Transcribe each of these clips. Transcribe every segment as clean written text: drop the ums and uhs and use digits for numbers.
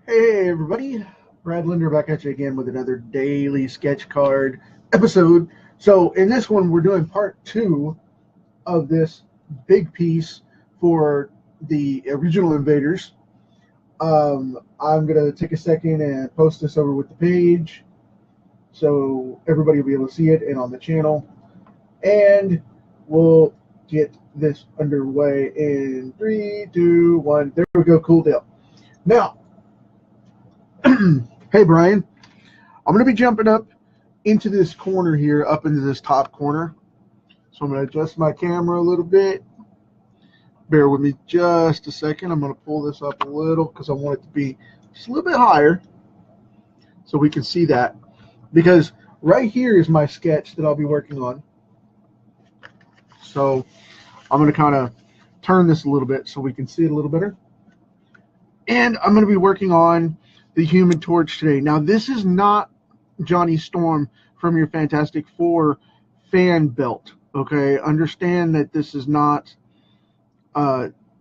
Hey everybody, Brad Linder back at you again with another daily sketch card episode. So in this one, we're doing part two of this big piece for the original Invaders. I'm gonna take a second and post this over with the page so everybody will be able to see it and on the channel. And we'll get this underway in 3, 2, 1. There we go, cool deal. Now, hey Brian, I'm going to be jumping up into this corner here, up into this top corner. So I'm going to adjust my camera a little bit. Bear with me just a second. I'm going to pull this up a little because I want it to be just a little bit higher so we can see that. Because right here is my sketch that I'll be working on. So I'm going to kind of turn this a little bit so we can see it a little better. And I'm going to be working on the Human Torch today. Now, this is not Johnny Storm from your Fantastic Four fan belt, okay? Understand that this is not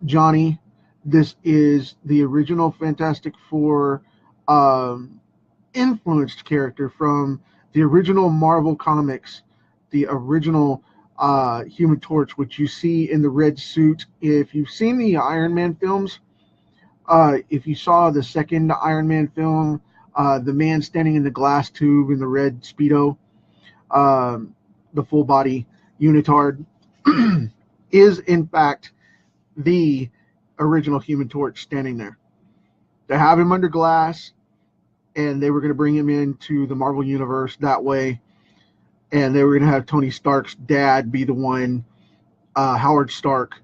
Johnny. This is the original Fantastic Four influenced character from the original Marvel Comics, the original Human Torch, which you see in the red suit. If you've seen the Iron Man films, if you saw the second Iron Man film, the man standing in the glass tube in the red Speedo, the full body unitard, is in fact the original Human Torch standing there. They have him under glass, and they were going to bring him into the Marvel Universe that way, and they were going to have Tony Stark's dad be the one, Howard Stark,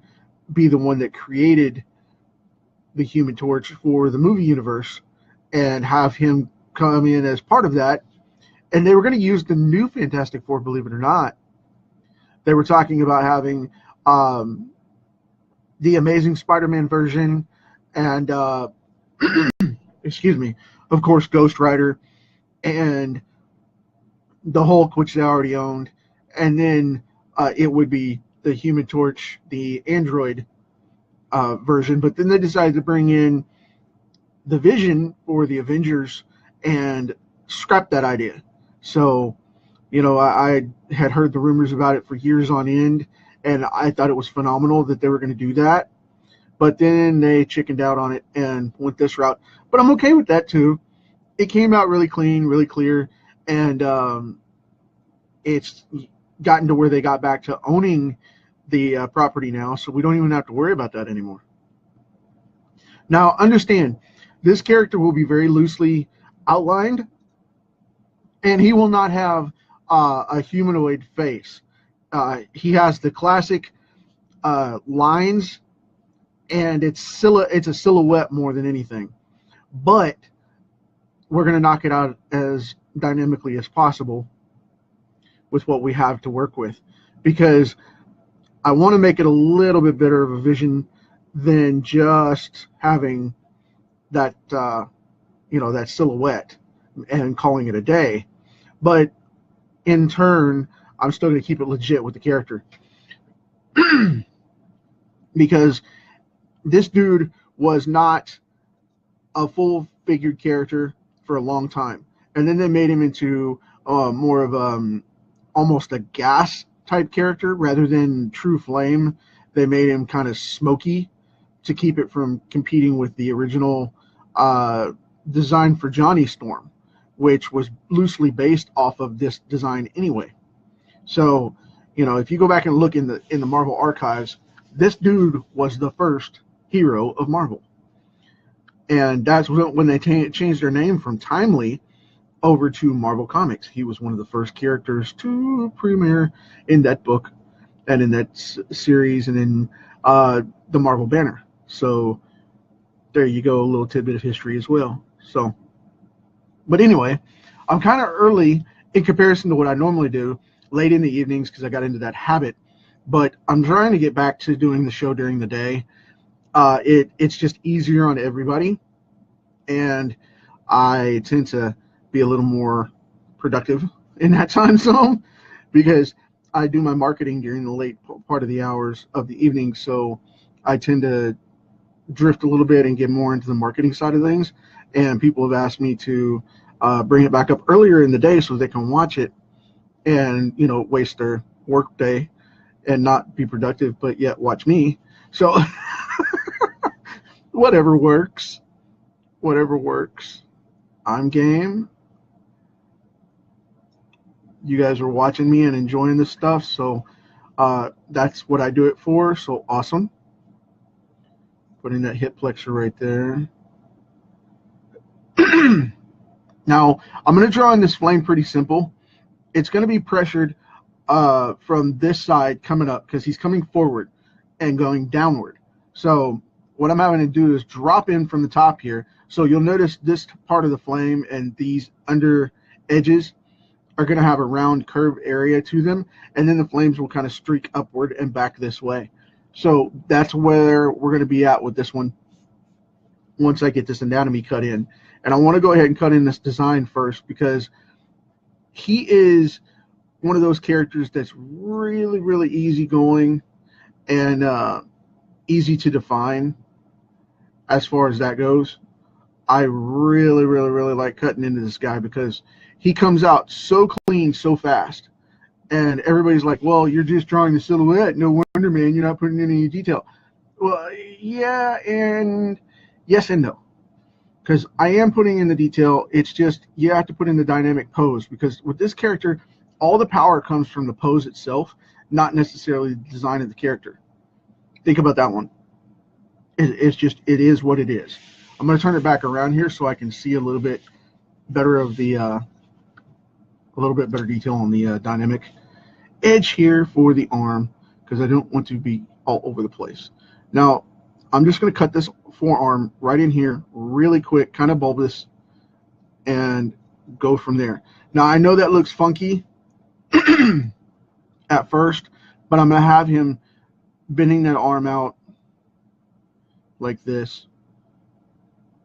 be the one that created the Human Torch for the movie universe and have him come in as part of that. And they were going to use the new Fantastic Four, believe it or not. They were talking about having the Amazing Spider-Man version and excuse me, of course, Ghost Rider and the Hulk, which they already owned, and then it would be the Human Torch, the android version. But then they decided to bring in the Vision for the Avengers and scrap that idea. So, you know, I had heard the rumors about it for years on end, and I thought it was phenomenal that they were going to do that. But then they chickened out on it and went this route. But I'm okay with that too. It came out really clean, really clear, and it's gotten to where they got back to owning the property now, so we don't even have to worry about that anymore. Now, understand, this character will be very loosely outlined, and he will not have a humanoid face. He has the classic lines, and it's a silhouette more than anything. But we're going to knock it out as dynamically as possible with what we have to work with, because I want to make it a little bit better of a vision than just having that, that silhouette and calling it a day. But in turn, I'm still going to keep it legit with the character. Because this dude was not a full-figured character for a long time. And then they made him into more of almost a gas type character rather than true flame. They made him kind of smoky to keep it from competing with the original design for Johnny Storm, which was loosely based off of this design anyway. So, you know, if you go back and look in the Marvel archives, this dude was the first hero of Marvel. And that's when they changed their name from Timely over to Marvel Comics. He was one of the first characters to premiere in that book and in that series and in the Marvel banner. So there you go, a little tidbit of history as well. So, but anyway, I'm kind of early in comparison to what I normally do, late in the evenings because I got into that habit. But I'm trying to get back to doing the show during the day. It's just easier on everybody, and I tend to be a little more productive in that time zone because I do my marketing during the late part of the hours of the evening. So I tend to drift a little bit and get more into the marketing side of things. and people have asked me to bring it back up earlier in the day so they can watch it and, you know, waste their work day and not be productive, but yet watch me. So whatever works, whatever works. I'm game. You guys are watching me and enjoying this stuff, so that's what I do it for. So awesome. Putting that hip flexor right there. Now, I'm going to draw in this flame pretty simple. It's going to be pressured from this side coming up because he's coming forward and going downward. So what I'm having to do is drop in from the top here. So you'll notice this part of the flame and these under edges are going to have a round curved area to them, and then the flames will kind of streak upward and back this way. So that's where we're going to be at with this one once I get this anatomy cut in. And I want to go ahead and cut in this design first because he is one of those characters that's really, really easygoing and easy to define as far as that goes. I really, really, really like cutting into this guy because he comes out so clean so fast. And everybody's like, well, you're just drawing the silhouette. No wonder, man, you're not putting in any detail. Well, yeah, and yes and no. Because I am putting in the detail. It's just you have to put in the dynamic pose. Because with this character, all the power comes from the pose itself, not necessarily the design of the character. Think about that one. It's just, it is what it is. I'm going to turn it back around here so I can see a little bit better of the, a little bit better detail on the dynamic edge here for the arm, because I don't want to be all over the place. Now, I'm just going to cut this forearm right in here really quick, kind of bulbous, and go from there. Now, I know that looks funky at first, but I'm going to have him bending that arm out like this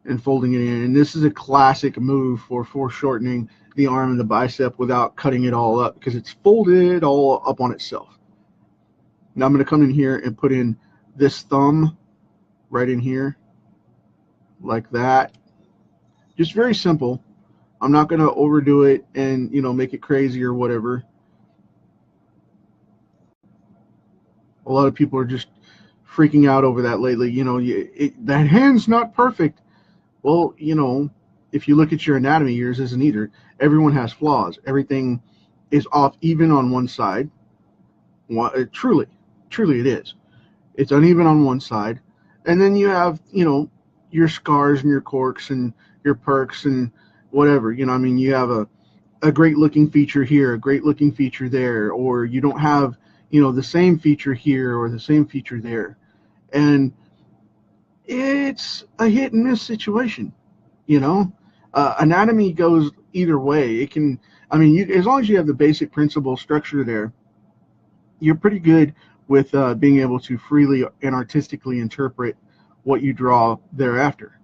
and folding it in. And this is a classic move for foreshortening the arm and the bicep without cutting it all up because it's folded all up on itself. Now I'm going to come in here and put in this thumb right in here like that. Just very simple. I'm not going to overdo it and, you know, make it crazy or whatever. A lot of people are just freaking out over that lately. You know, that hand's not perfect. Well, you know, if you look at your anatomy, yours isn't either. Everyone has flaws. Everything is off even on one side. Truly it is. It's uneven on one side. And then you have, you know, your scars and your corks and your perks and whatever. You know, I mean, you have a great looking feature here, a great looking feature there, or you don't have, you know, the same feature here or the same feature there. And it's a hit and miss situation, you know. Anatomy goes either way. It can, I mean, as long as you have the basic principle structure there, you're pretty good with being able to freely and artistically interpret what you draw thereafter.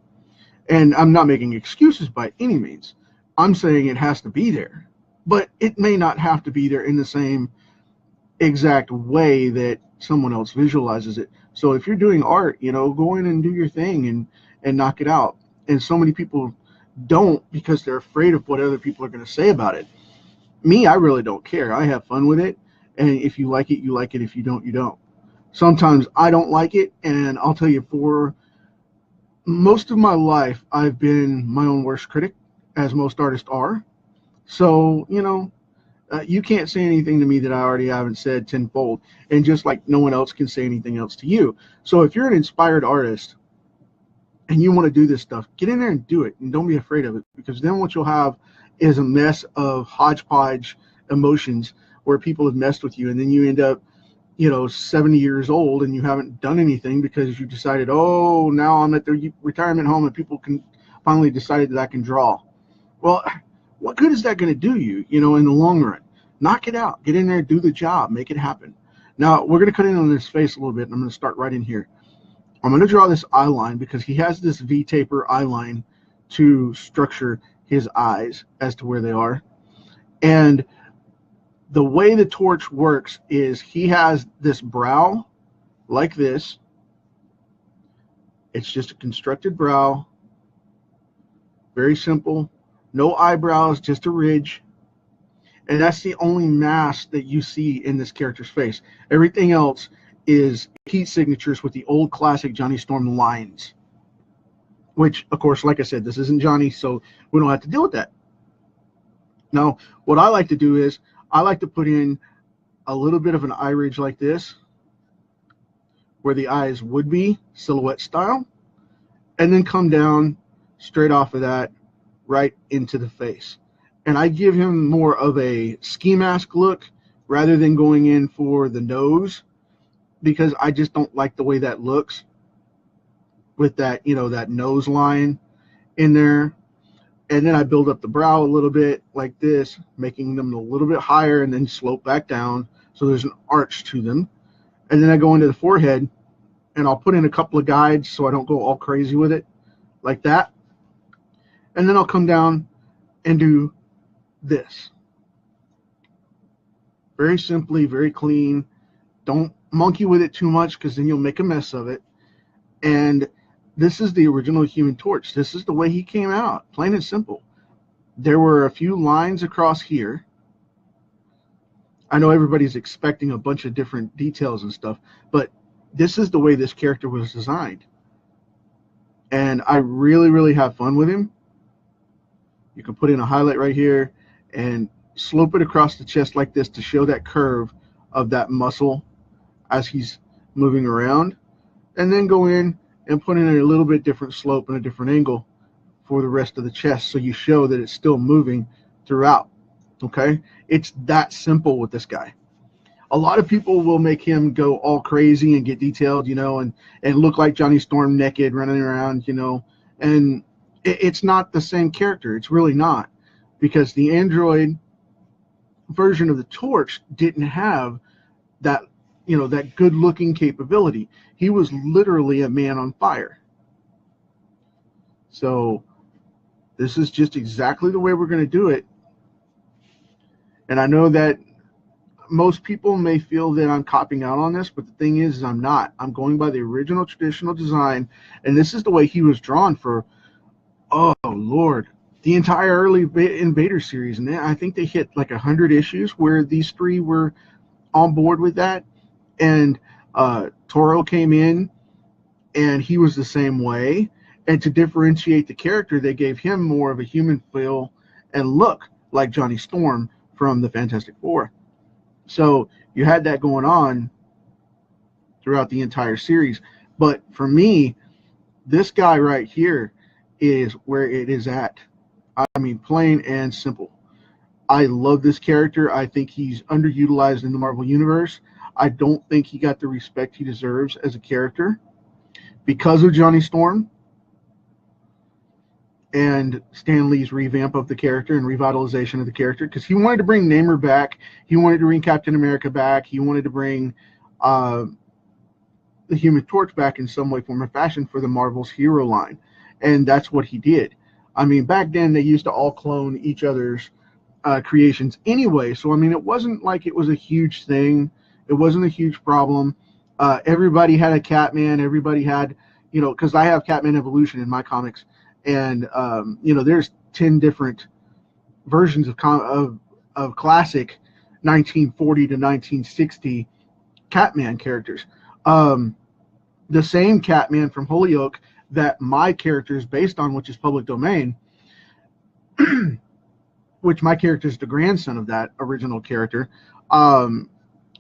And I'm not making excuses by any means. I'm saying it has to be there, but it may not have to be there in the same exact way that someone else visualizes it. So if you're doing art, you know, go in and do your thing and knock it out. And so many people don't because they're afraid of what other people are going to say about it. Me, I really don't care. I have fun with it. And if you like it, you like it. If you don't, you don't. Sometimes I don't like it. And I'll tell you, for most of my life, I've been my own worst critic, as most artists are. So, you know, you can't say anything to me that I already haven't said tenfold, and just like no one else can say anything else to you. So if you're an inspired artist and you want to do this stuff, get in there and do it, and don't be afraid of it, because then what you'll have is a mess of hodgepodge emotions where people have messed with you, and then you end up, you know, 70 years old and you haven't done anything because you decided, oh, now I'm at the retirement home and people can finally decided that I can draw. Well, what good is that going to do you, you know, in the long run? Knock it out. Get in there, do the job, make it happen. Now, we're going to cut in on this face a little bit, and I'm going to start right in here. I'm going to draw this eye line because he has this V-taper eye line to structure his eyes as to where they are. And the way the torch works is he has this brow like this. It's just a constructed brow. Very simple. No eyebrows, just a ridge. And that's the only mask that you see in this character's face. Everything else is heat signatures with the old classic Johnny Storm lines. Which, of course, like I said, this isn't Johnny, so we don't have to deal with that. Now, what I like to do is I like to put in a little bit of an eye ridge like this, where the eyes would be, silhouette style, and then come down straight off of that right into the face. And I give him more of a ski mask look rather than going in for the nose, because I just don't like the way that looks with that, you know, that nose line in there. And then I build up the brow a little bit like this, making them a little bit higher and then slope back down so there's an arch to them. And then I go into the forehead and I'll put in a couple of guides so I don't go all crazy with it like that. And then I'll come down and do this. Very simply, very clean. Don't monkey with it too much because then you'll make a mess of it. And this is the original Human Torch. This is the way he came out, plain and simple. There were a few lines across here. I know everybody's expecting a bunch of different details and stuff, but this is the way this character was designed. And I really, really have fun with him. You can put in a highlight right here and slope it across the chest like this to show that curve of that muscle as he's moving around. And then go in and put in a little bit different slope and a different angle for the rest of the chest so you show that it's still moving throughout. Okay? It's that simple with this guy. A lot of people will make him go all crazy and get detailed, you know, and look like Johnny Storm naked running around, you know, and it's not the same character. It's really not, because the Android version of the Torch didn't have that, you know, that good looking capability. He was literally a man on fire. So this is just exactly the way we're going to do it. And I know that most people may feel that I'm copying out on this, but the thing is I'm not. I'm going by the original traditional design, and this is the way he was drawn for, oh Lord, the entire early Invaders series. And I think they hit like 100 issues where these three were on board with that. And Toro came in and he was the same way. And to differentiate the character, they gave him more of a human feel and look like Johnny Storm from the Fantastic Four. So you had that going on throughout the entire series. But for me, this guy right here is where it is at. I mean, plain and simple. I love this character. I think he's underutilized in the Marvel Universe. I don't think he got the respect he deserves as a character because of Johnny Storm and Stan Lee's revamp of the character and revitalization of the character, because he wanted to bring Namor back. He wanted to bring Captain America back. He wanted to bring the Human Torch back in some way, form, or fashion for the Marvel's hero line. And that's what he did. I mean, back then they used to all clone each other's creations anyway. So, I mean, it wasn't like it was a huge thing. It wasn't a huge problem. Everybody had a Catman. Everybody had, you know, because I have Catman Evolution in my comics. And, you know, there's 10 different versions of classic 1940 to 1960 Catman characters. The same Catman from Holyoke that my character is based on, which is public domain, which my character is the grandson of that original character.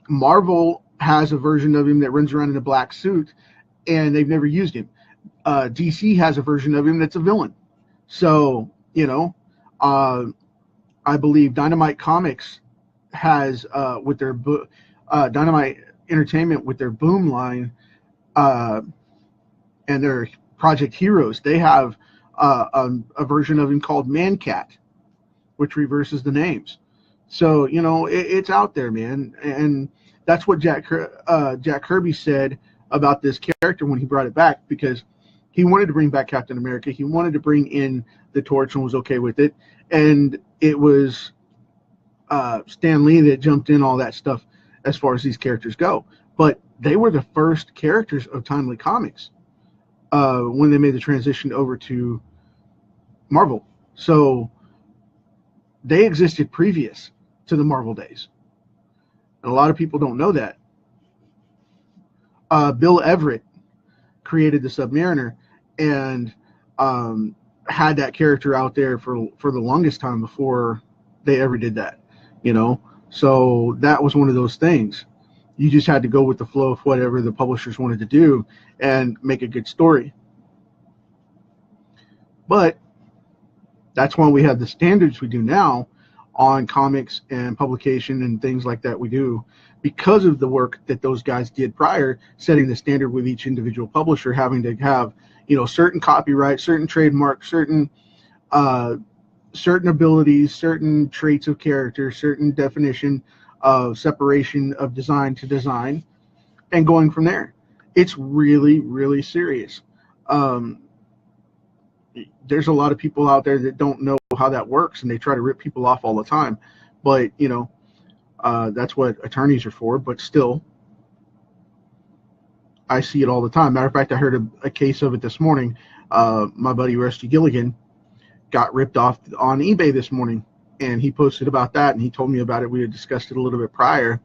Marvel has a version of him that runs around in a black suit, and they've never used him. DC has a version of him that's a villain. So, you know, I believe Dynamite Comics has, with their Dynamite Entertainment, with their Boom line and their Project Heroes, they have a version of him called Mancat, which reverses the names. So, you know, it's out there, man. And that's what Jack Kirby said about this character when he brought it back, because he wanted to bring back Captain America. He wanted to bring in the Torch and was okay with it. And it was Stan Lee that jumped in all that stuff as far as these characters go. But they were the first characters of Timely Comics when they made the transition over to Marvel. So they existed previous to the Marvel days. And a lot of people don't know that. Bill Everett created the Submariner and had that character out there for the longest time before they ever did that, you know. So that was one of those things. You just had to go with the flow of whatever the publishers wanted to do and make a good story. But that's why we have the standards we do now on comics and publication and things like that we do, because of the work that those guys did prior, setting the standard with each individual publisher having to have, you know, certain copyright, certain trademark, certain abilities, certain traits of character, certain definition of separation of design to design, and going from there. It's really, really serious. There's a lot of people out there that don't know how that works, and they try to rip people off all the time. But, you know, that's what attorneys are for. But still, I see it all the time. Matter of fact, I heard a case of it this morning. My buddy Rusty Gilligan got ripped off on eBay this morning, and he posted about that, and he told me about it. We had discussed it a little bit prior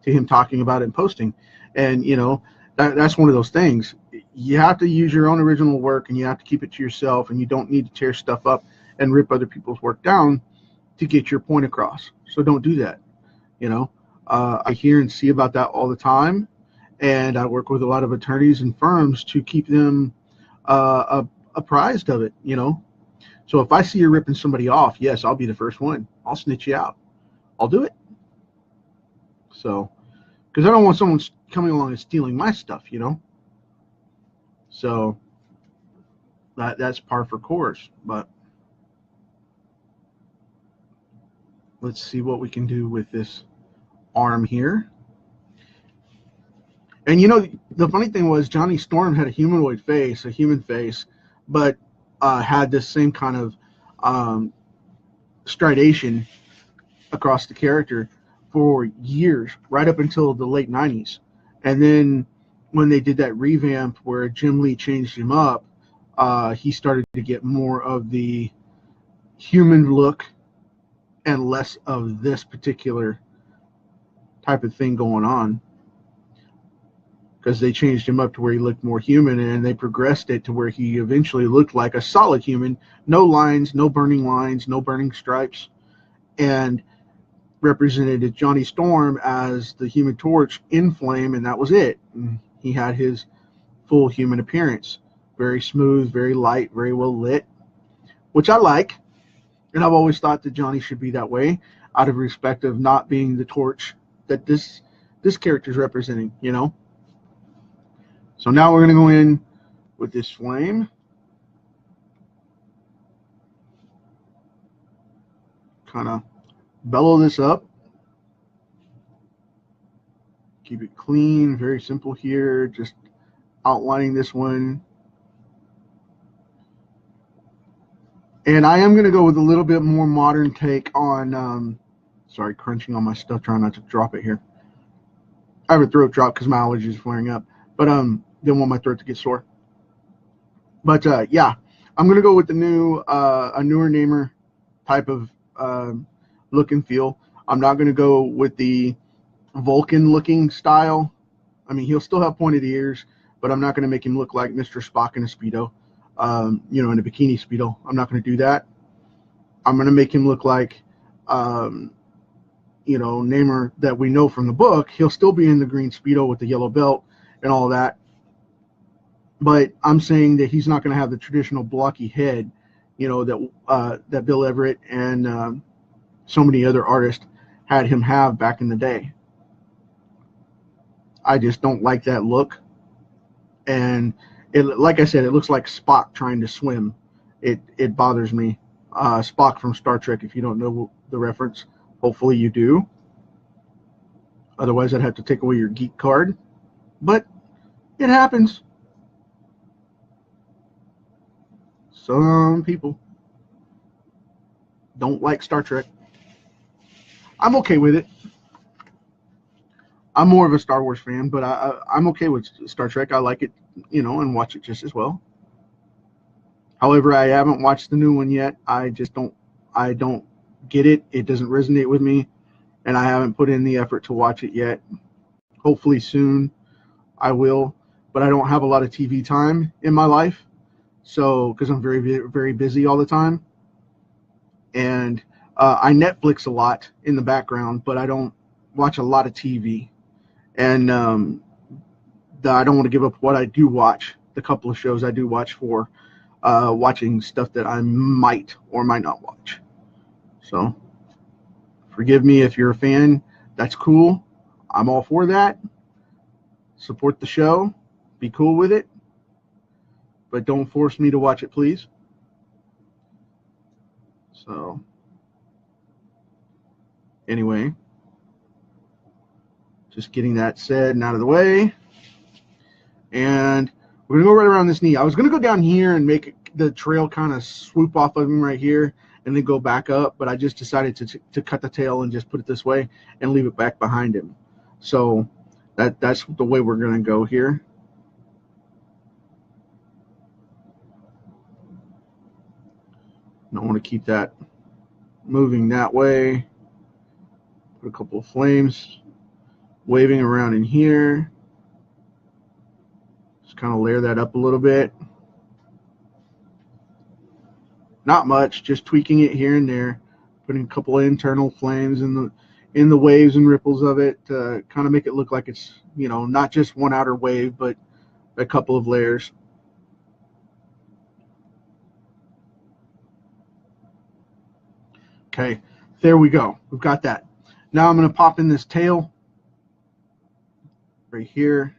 to him talking about it and posting. And, you know, that's one of those things. You have to use your own original work, and you have to keep it to yourself, and you don't need to tear stuff up and rip other people's work down to get your point across. So don't do that. You know, I hear and see about that all the time, and I work with a lot of attorneys and firms to keep them apprised of it, you know. So if I see you ripping somebody off, yes, I'll be the first one. I'll snitch you out. I'll do it. So, because I don't want someone coming along and stealing my stuff, you know. So that's par for course. But let's see what we can do with this arm here. And, you know, the funny thing was Johnny Storm had a humanoid face, a human face, but had this same kind of stridation across the character for years, right up until the late 90s. And then when they did that revamp where Jim Lee changed him up, he started to get more of the human look and less of this particular type of thing going on, because they changed him up to where he looked more human, and they progressed it to where he eventually looked like a solid human, no lines, no burning stripes, and represented Johnny Storm as the Human Torch in flame, and that was it. And he had his full human appearance, very smooth, very light, very well lit, which I like. And I've always thought that Johnny should be that way, out of respect of not being the torch that this character is representing, you know. So now we're going to go in with this flame. Kind of bellow this up. Keep it clean, very simple here, just outlining this one. And I am going to go with a little bit more modern take on, sorry, crunching on my stuff, trying not to drop it here. I have a throat drop because my allergies is flaring up, but didn't want my throat to get sore. But yeah, I'm going to go with the new, a newer namer type of look and feel. I'm not going to go with the Vulcan looking style. I mean, he'll still have pointed ears, but I'm not going to make him look like Mr. Spock in a Speedo, you know, in a bikini Speedo. I'm not going to do that. I'm going to make him look like, you know, Namor that we know from the book. He'll still be in the green Speedo with the yellow belt and all that. But I'm saying that he's not going to have the traditional blocky head, you know, that Bill Everett and so many other artists had him have back in the day. I just don't like that look. And it, like I said, it looks like Spock trying to swim. It bothers me. Spock from Star Trek, if you don't know the reference, hopefully you do. Otherwise, I'd have to take away your geek card. But it happens. Some people don't like Star Trek. I'm okay with it. I'm more of a Star Wars fan, but I'm okay with Star Trek. I like it, you know, and watch it just as well. However, I haven't watched the new one yet. I don't get it. It doesn't resonate with me, and I haven't put in the effort to watch it yet. Hopefully soon I will, but I don't have a lot of TV time in my life. So, because I'm very busy all the time, and I Netflix a lot in the background, but I don't watch a lot of TV, and I don't want to give up what I do watch. The couple of shows I do watch for watching stuff that I might or might not watch. So, forgive me if you're a fan. That's cool. I'm all for that. Support the show. Be cool with it. But don't force me to watch it, please. So, anyway, just getting that said and out of the way. And we're going to go right around this knee. I was going to go down here and make the trail kind of swoop off of him right here and then go back up, but I just decided to cut the tail and just put it this way and leave it back behind him. So that's the way we're going to go here. And I want to keep that moving that way. Put a couple of flames waving around in here. Just kind of layer that up a little bit. Not much, just tweaking it here and there, putting a couple of internal flames in the waves and ripples of it to kind of make it look like it's, you know, not just one outer wave, but a couple of layers. Okay, there we go. We've got that. Now I'm going to pop in this tail right here.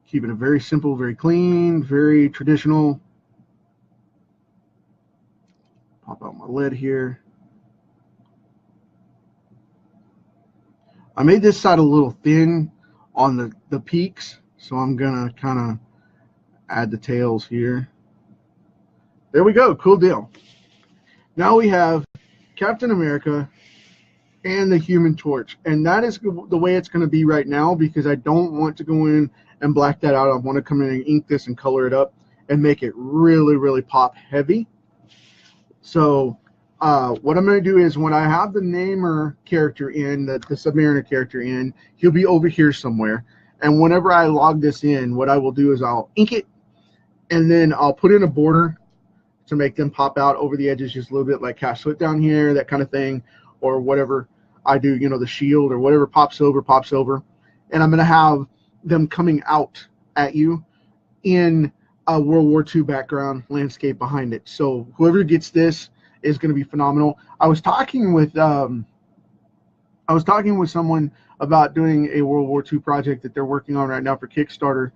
Keeping it very simple, very clean, very traditional. Pop out my lid here. I made this side a little thin on the peaks, so I'm going to kind of add the tails here. There we go. Cool deal. Now we have Captain America and the Human Torch, and that is the way it's going to be right now because I don't want to go in and black that out. I want to come in and ink this and color it up and make it really, really pop heavy. So what I'm going to do is when I have the Namer character in, the Submariner character in, he'll be over here somewhere. And whenever I log this in, what I will do is I'll ink it, and then I'll put in a border to make them pop out over the edges just a little bit, like Cash Slit down here, that kind of thing, or whatever I do, you know, the shield or whatever pops over. And I'm going to have them coming out at you in a World War II background landscape behind it. So whoever gets this is going to be phenomenal. I was talking with someone about doing a World War II project that they're working on right now for Kickstarter.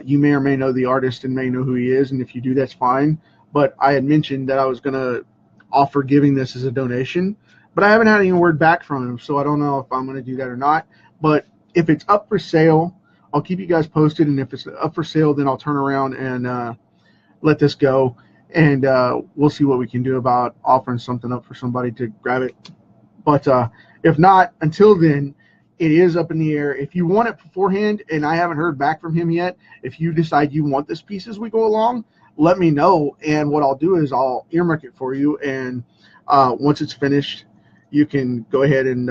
You may or may know the artist and may know who he is, and if you do, that's fine. But I had mentioned that I was going to offer giving this as a donation, but I haven't had any word back from him, so I don't know if I'm going to do that or not. But if it's up for sale, I'll keep you guys posted, and if it's up for sale, then I'll turn around and let this go, and we'll see what we can do about offering something up for somebody to grab it. But if not, until then, it is up in the air. If you want it beforehand, and I haven't heard back from him yet, if you decide you want this piece as we go along, let me know, and what I'll do is I'll earmark it for you, and once it's finished, you can go ahead and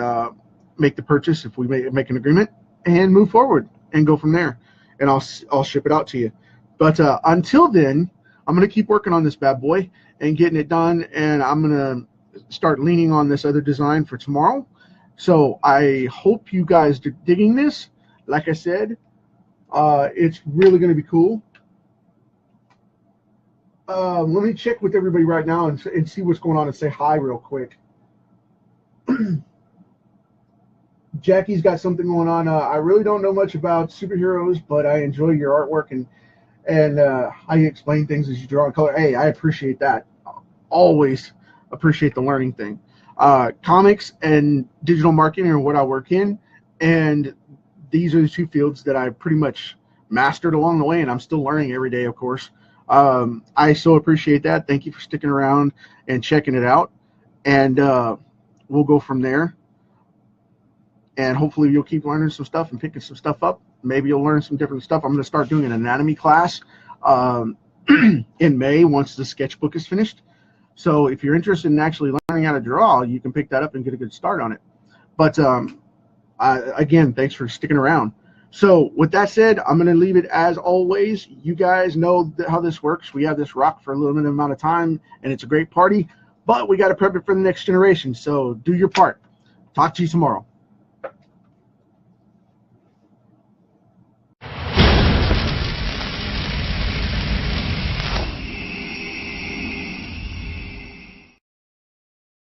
make the purchase if we make an agreement and move forward and go from there, and I'll ship it out to you. But until then, I'm going to keep working on this bad boy and getting it done, and I'm going to start leaning on this other design for tomorrow. So I hope you guys are digging this. Like I said, it's really going to be cool. Let me check with everybody right now and see what's going on and say hi real quick. Jackie's got something going on. I really don't know much about superheroes, but I enjoy your artwork and how you explain things as you draw in color. Hey, I appreciate that. Always appreciate the learning thing. Comics and digital marketing are what I work in, and these are the two fields that I pretty much mastered along the way, and I'm still learning every day, of course. I so appreciate that. Thank you for sticking around and checking it out. And we'll go from there. And hopefully you'll keep learning some stuff and picking some stuff up. Maybe you'll learn some different stuff. I'm going to start doing an anatomy class in May once the sketchbook is finished. So if you're interested in actually learning how to draw, you can pick that up and get a good start on it. But again, thanks for sticking around. So with that said, I'm going to leave it as always. You guys know how this works. We have this rock for a limited amount of time, and it's a great party. But we got to prep it for the next generation. So do your part. Talk to you tomorrow.